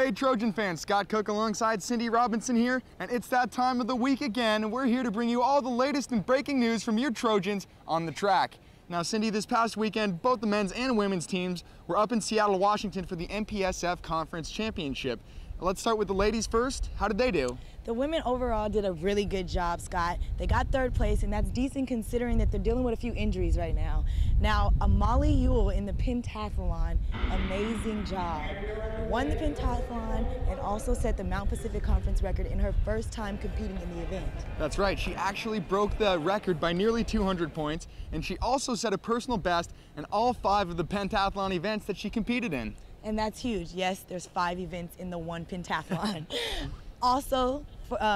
Hey Trojan fans, Scott Cook alongside Cindy Robinson here, and it's that time of the week again, and we're here to bring you all the latest and breaking news from your Trojans on the track. Now Cindy, this past weekend, both the men's and women's teams were up in Seattle, Washington for the MPSF Conference Championship. Let's start with the ladies first. How did they do? The women overall did a really good job, Scott. They got third place, and that's decent considering that they're dealing with a few injuries right now. Now, Molly Ewell in the pentathlon, amazing job. Won the pentathlon and also set the Mount Pacific Conference record in her first time competing in the event. That's right, she actually broke the record by nearly 200 points, and she also set a personal best in all 5 of the pentathlon events that she competed in. And that's huge. Yes, there's 5 events in the one pentathlon. Also,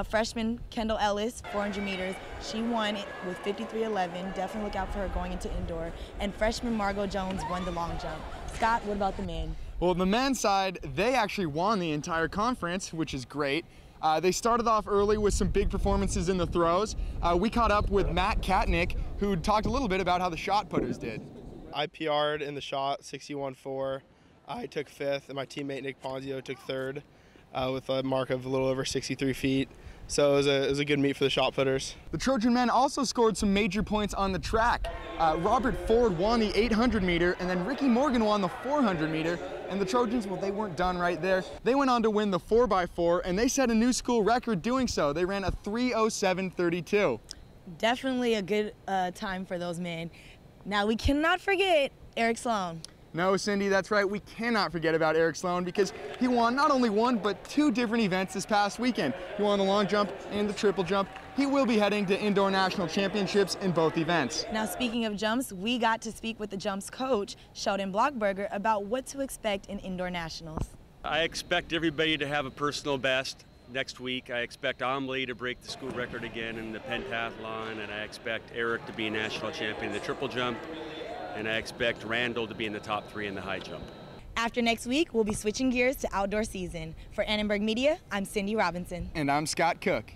freshman Kendall Ellis, 400 meters, she won it with 53.11. Definitely look out for her going into indoor. And freshman Margot Jones won the long jump. Scott, what about the men? Well, the men's side, they actually won the entire conference, which is great. They started off early with some big performances in the throws. We caught up with Matt Katnick, who talked a little bit about how the shot putters did. I PR'd in the shot, 61.4. I took 5th, and my teammate Nick Ponzio took 3rd with a mark of a little over 63 feet. So it was a good meet for the shot putters. The Trojan men also scored some major points on the track. Robert Ford won the 800 meter, and then Ricky Morgan won the 400 meter. And the Trojans, well, they weren't done right there. They went on to win the 4x4, and they set a new school record doing so. They ran a 3:07.32. Definitely a good time for those men. Now, we cannot forget Eric Sloan. No, Cindy, that's right. We cannot forget about Eric Sloan because he won not only one, but 2 different events this past weekend. He won the long jump and the triple jump. He will be heading to indoor national championships in both events. Now, speaking of jumps, we got to speak with the jumps coach, Sheldon Blockberger, about what to expect in indoor nationals. I expect everybody to have a personal best next week. I expect Amelie to break the school record again in the pentathlon, and I expect Eric to be a national champion in the triple jump. And I expect Randall to be in the top 3 in the high jump. After next week, we'll be switching gears to outdoor season. For Annenberg Media, I'm Cindy Robinson. And I'm Scott Cook.